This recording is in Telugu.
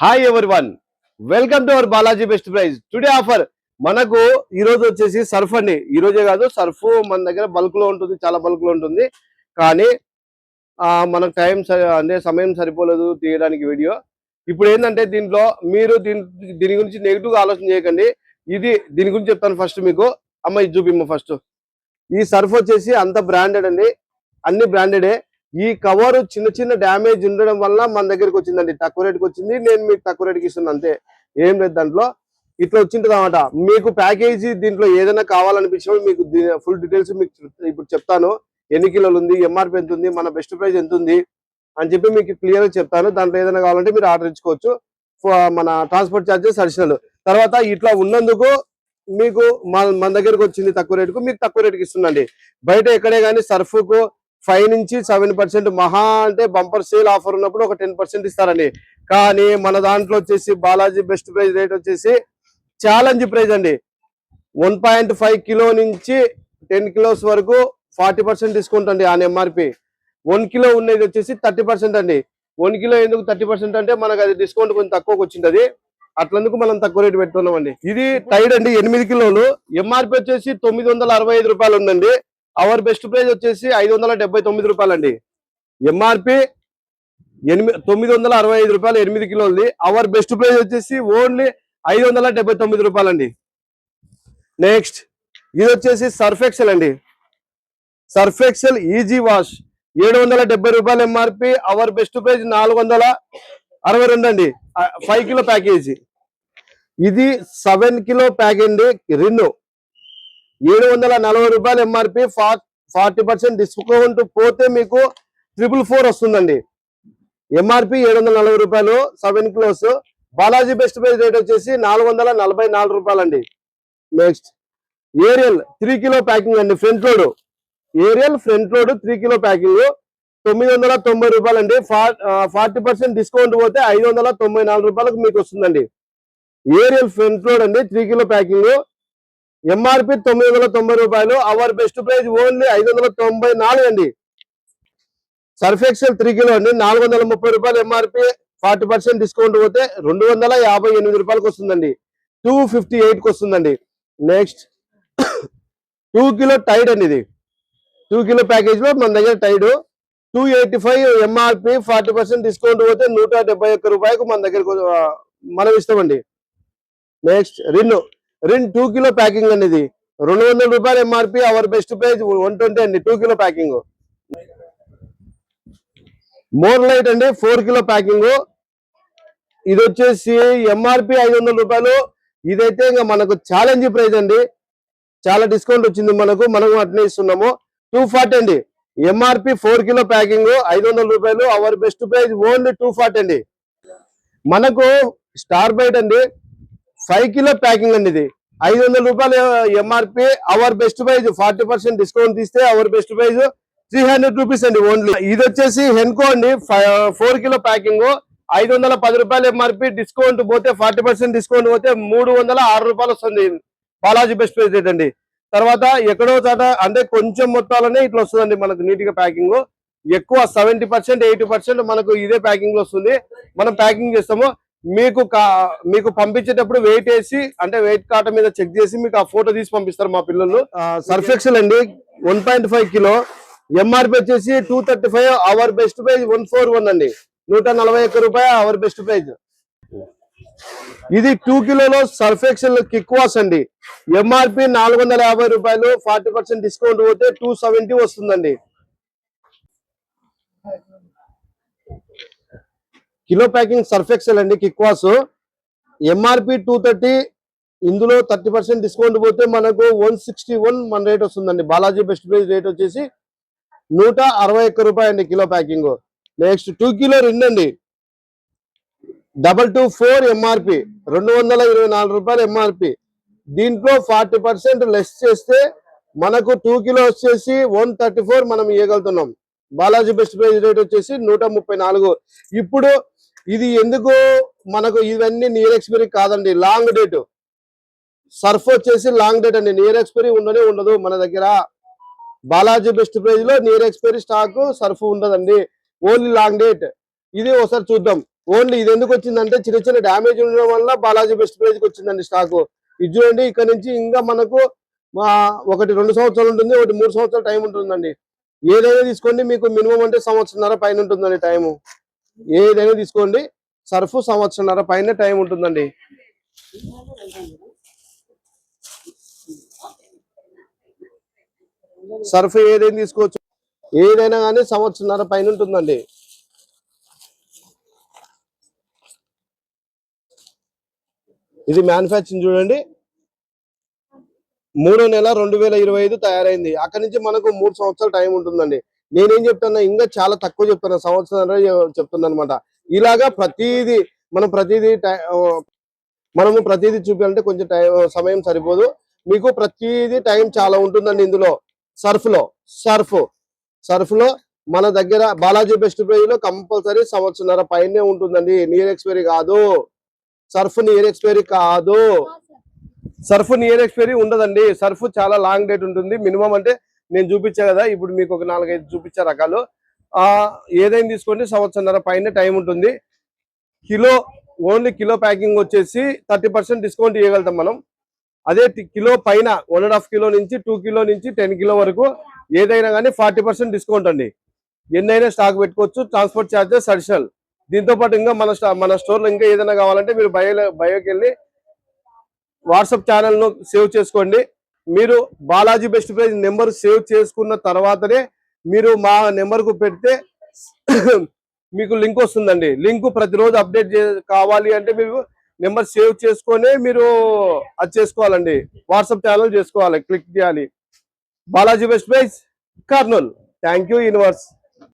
Hi everyone, welcome to our Balaji best price. Today offer మనకు ఈ రోజు వచ్చేసి సర్ఫ్ అండి. ఈ రోజే కాదు, సర్ఫ్ మన దగ్గర బల్క్ లో ఉంటుంది, చాలా బల్క్ లో ఉంటుంది. కానీ మనకు అంటే సమయం సరిపోలేదు తీయడానికి వీడియో. ఇప్పుడు ఏంటంటే దీంట్లో మీరు దీని గురించి నెగిటివ్ గా ఆలోచన చేయకండి. దీని గురించి చెప్తాను. ఫస్ట్ మీకు అమ్మ ఇది చూపిమ్మ. ఫస్ట్ ఈ సర్ఫ్ వచ్చేసి అంత బ్రాండెడ్ అండి, అన్ని బ్రాండెడే. ఈ కవర్ చిన్న చిన్న డ్యామేజ్ ఉండడం వల్ల మన దగ్గరికి వచ్చిందండి, తక్కువ రేటుకి వచ్చింది. నేను మీకు తక్కువ రేటుకి ఇస్తున్నాను, అంతే, ఏం లేదు దాంట్లో. ఇట్లా వచ్చింటుంది అనమాట. మీకు ప్యాకేజీ దీంట్లో ఏదైనా కావాలనిపించినప్పుడు మీకు ఫుల్ డీటెయిల్స్ మీకు ఇప్పుడు చెప్తాను. ఎన్ని కిలోలు ఉంది, ఎంఆర్పి ఎంత ఉంది, మన బెస్ట్ ప్రైస్ ఎంత ఉంది అని చెప్పి మీకు క్లియర్ గా చెప్తాను. దాంట్లో ఏదైనా కావాలంటే మీరు ఆర్డర్ ఇచ్చుకోవచ్చు. మన ట్రాన్స్పోర్ట్ ఛార్జెస్ అడిషనల్. తర్వాత ఇట్లా ఉన్నందుకు మీకు మన దగ్గరకు వచ్చింది తక్కువ రేటుకు, మీకు తక్కువ రేటుకి ఇస్తుందండి. బయట ఎక్కడే కానీ సర్ఫ్కు 5 నుంచి 7% మహా అంటే బంపర్ సేల్ ఆఫర్ ఉన్నప్పుడు ఒక 10% ఇస్తారండి. కానీ మన దాంట్లో వచ్చేసి బాలాజీ బెస్ట్ ప్రైస్ రేట్ వచ్చేసి ఛాలెంజ్ ప్రైస్ అండి. 1.5 కిలో నుంచి 10 కిలోస్ వరకు 40% డిస్కౌంట్ అండి ఆన్ ఎంఆర్పి. 1 కిలో ఉన్నది వచ్చేసి 30% అండి. 1 కిలో ఎందుకు 30% అంటే మనకు అది డిస్కౌంట్ కొంచెం తక్కువకి వచ్చింది. అట్లందుకు మనం తక్కువ రేటు పెట్టుకున్నామండి. ఇది టైడ్ అండి, 8 కిలోలు. ఎంఆర్పి వచ్చేసి 965 రూపాయలు ఉందండి. అవర్ బెస్ట్ ప్రైస్ వచ్చేసి 579 రూపాయలు అండి. ఎంఆర్పి 965 రూపాయలు 8 కిలోలది. అవర్ బెస్ట్ ప్రైస్ వచ్చేసి ఓన్లీ 579 రూపాయలు అండి. నెక్స్ట్ ఇది వచ్చేసి సర్ఫ్ ఎక్సెల్ అండి. సర్ఫ్ ఎక్సెల్ ఈజీ వాష్ 770 రూపాయలు ఎంఆర్పి. అవర్ బెస్ట్ ప్రైస్ 462 అండి. 5 కిలో ప్యాకేజీ. ఇది 7 కిలో ప్యాక్ అండి. రిన్ 740 రూపాయలు ఎంఆర్పి. 40% డిస్కౌంట్ పోతే మీకు 444 వస్తుందండి. ఎంఆర్పి 740 రూపాయలు 7 kilos. Balaji best price rate వచ్చేసి 444 రూపాయలు అండి. నెక్స్ట్ ఏరియల్ 3 కిలో ప్యాకింగ్ అండి. Front load Ariel front load 3 kilo packing 990 రూపాయలు అండి. 40% డిస్కౌంట్ పోతే 594 రూపాయలకు మీకు వస్తుందండి. ఏరియల్ ఫ్రంట్ లోడ్ అండి, 3 కిలో ప్యాకింగ్. ఎంఆర్పి 990 రూపాయలు. అవర్ బెస్ట్ ప్రైస్ ఓన్లీ 594 అండి. సర్ఫ్ ఎక్సెల్ 3 కిలో అండి, 430 రూపాయలు ఎంఆర్పి. 40% డిస్కౌంట్ పోతే 258 రూపాయలకు వస్తుందండి. 258కి వస్తుందండి. నెక్స్ట్ 2 కిలో టైడ్ అండి. ఇది 2 కిలో ప్యాకేజ్ లో మన దగ్గర టైడ్ 285 ఎంఆర్పి. 40% డిస్కౌంట్ పోతే 171 రూపాయలకు మన దగ్గర మనం ఇస్తామండి. నెక్స్ట్ రిన్ 2 కిలో ప్యాకింగ్ అండి. ఇది 200 రూపాయలు ఎంఆర్పి. అవర్ బెస్ట్ ప్రైస్ 120 అండి. 2 కిలో ప్యాకింగ్. మోర్ లైట్ అండి, 4 కిలో ప్యాకింగ్. ఇది వచ్చేసి ఎంఆర్పి 500 రూపాయలు. ఇదైతే ఇంకా మనకు ఛాలెంజ్ ప్రైస్ అండి. చాలా డిస్కౌంట్ వచ్చింది మనం అట్నే ఇస్తున్నాము. 240 అండి. ఎంఆర్పి 4 కిలో ప్యాకింగ్ 500 రూపాయలు. అవర్ బెస్ట్ ప్రైస్ ఓన్లీ 240 అండి. మనకు స్టార్ బైట్ అండి, 5 కిలో ప్యాకింగ్ అండి. ఇది 500 రూపాయలు MRP. Our best price 40% discount తీస్తే అవర్ బెస్ట్ ప్రైస్ 300 రూపీస్ అండి ఓన్లీ. ఇది వచ్చేసి హెన్కో అండి, 4 కిలో ప్యాకింగ్ 510 రూపాయలు ఎంఆర్పి. డిస్కౌంట్ పోతే 40% డిస్కౌంట్ పోతే 306 రూపాయలు వస్తుంది. బాలాజీ బెస్ట్ ప్రైస్ రేట్ అండి. తర్వాత ఎక్కడో చాట అంటే కొంచెం మొత్తాలనే ఇట్లా వస్తుందండి మనకు నీట్ గా ప్యాకింగ్. ఎక్కువ 70% 80% మనకు ఇదే ప్యాకింగ్ లో వస్తుంది. మనం ప్యాకింగ్ చేస్తాము. మీకు పంపించేటప్పుడు వెయిట్ వేసి అంటే వెయిట్ కాట మీద చెక్ చేసి మీకు ఆ ఫోటో తీసి పంపిస్తారు మా పిల్లలు. సర్ఫ్ ఎక్సెల్ అండి, 1.5 కిలో. ఎంఆర్పి వచ్చేసి 235. అవర్ బెస్ట్ ప్రైస్ 141 అండి. 141 రూపాయలు అవర్ బెస్ట్ ప్రైస్. ఇది 2 కిలోలో సర్ఫ్ ఎక్సెల్ కిక్ వాష్ అండి. ఎంఆర్పి 450 రూపాయలు. 40% డిస్కౌంట్ పోతే 270 వస్తుందండి. కిలో ప్యాకింగ్ సర్ఫ్ ఎక్సెల్ అండి, కిక్ వాష్. ఎంఆర్పి 230. ఇందులో 30% డిస్కౌంట్ పోతే మనకు 161 మన రేట్ వస్తుందండి. బాలాజీ బెస్ట్ ప్రైస్ రేట్ వచ్చేసి 161 రూపాయలు అండి kilo packing. Next 2 kilo Rin అండి, 224 ఎంఆర్పి. 224 రూపాయలు ఎంఆర్పి. దీంట్లో 40% లెస్ చేస్తే మనకు 2 కిలో వచ్చేసి 134 మనం ఇవ్వగలుగుతున్నాం. బాలాజీ బెస్ట్ ప్రైస్ రేట్ వచ్చేసి 134. ఇప్పుడు ఇది ఎందుకు మనకు ఇవన్నీ నియర్ ఎక్స్పైరీ కాదండి, లాంగ్ డేట్. సర్ఫ్ వచ్చేసి లాంగ్ డేట్ అండి, నియర్ ఎక్స్పైరీ ఉండదు మన దగ్గర. బాలాజీ బెస్ట్ ప్రైస్ లో నియర్ ఎక్స్పైరీ స్టాక్ సర్ఫ్ ఉండదండి, ఓన్లీ లాంగ్ డేట్. ఇది ఒకసారి చూద్దాం. ఓన్లీ ఇది ఎందుకు వచ్చిందంటే చిన్న చిన్న డ్యామేజ్ ఉండడం వల్ల బాలాజీ బెస్ట్ ప్రైజ్ కి వచ్చిందండి స్టాక్. ఇది చూడండి, ఇక్కడ నుంచి ఇంకా మనకు ఒకటి 2 సంవత్సరాలు ఉంటుంది, ఒకటి 3 సంవత్సరాల టైం ఉంటుందండి. ఏదైనా తీసుకోండి, మీకు మినిమం అంటే సంవత్సరంన్నర పైన ఉంటుందండి టైము. ఏదైనా తీసుకోండి, సర్ఫ్ సంవత్సరంన్నర పైన టైం ఉంటుందండి. సర్ఫ్ ఏదైనా తీసుకోవచ్చు, ఏదైనా కానీ సంవత్సరంన్నర పైన ఉంటుందండి. ఇది మ్యానుఫ్యాక్చరింగ్ చూడండి, 3వ నెల 2025 తయారైంది. అక్కడి నుంచి మనకు 3 సంవత్సరాల టైం ఉంటుందండి. నేనేం చెప్తున్నా, ఇంకా చాలా తక్కువ చెప్తున్నా, సంవత్సరం చెప్తున్నా అనమాట. ఇలాగా ప్రతిదీ మనము ప్రతిదీ చూపించాలంటే కొంచెం సమయం సరిపోదు. మీకు ప్రతిదీ టైం చాలా ఉంటుందండి ఇందులో. సర్ఫ్ లో మన దగ్గర బాలాజీ బెస్ట్ ప్రైజ్ లో కంపల్సరీ సంవత్సరంన్నర పైనే ఉంటుందండి. నియర్ ఎక్స్పైరీ కాదు, సర్ఫ్ నియర్ ఎక్స్పైరీ కాదు. సర్ఫ్ నియర్ ఎక్స్పైరీ ఉండదండి. సర్ఫ్ చాలా లాంగ్ డేట్ ఉంటుంది. మినిమం అంటే నేను చూపించా కదా, ఇప్పుడు మీకు ఒక 4-5 చూపించే రకాలు. ఏదైనా తీసుకోండి, సంవత్సరంన్నర పైన టైం ఉంటుంది. ఓన్లీ కిలో ప్యాకింగ్ వచ్చేసి 30% డిస్కౌంట్ ఇవ్వగలుగుతాం మనం. అదే కిలో పైన 1.5 కిలో నుంచి 2 కిలో నుంచి 10 కిలో వరకు ఏదైనా కానీ 40% డిస్కౌంట్ అండి. ఎన్నైనా స్టాక్ పెట్టుకోవచ్చు, ట్రాన్స్పోర్ట్ ఛార్జెస్ అడిషనల్. దీంతో పాటు ఇంకా మన స్టోర్లో ఇంకా ఏదైనా కావాలంటే మీరు బయోకి వెళ్ళి వాట్సాప్ ఛానల్ను సేవ్ చేసుకోండి. మీరు Balaji best prize number save చేసుకున్న తర్వాతనే మీరు మా నెంబర్కు పెడితే మీకు లింక్ వస్తుందండి. లింక్ ప్రతిరోజు అప్డేట్ కావాలి అంటే మీరు నెంబర్ సేవ్ చేసుకొని మీరు అది చేసుకోవాలండి. వాట్సాప్ ఛానల్ చేసుకోవాలి, క్లిక్ చేయాలి. Balaji best prize, Kurnool. Thank you universe.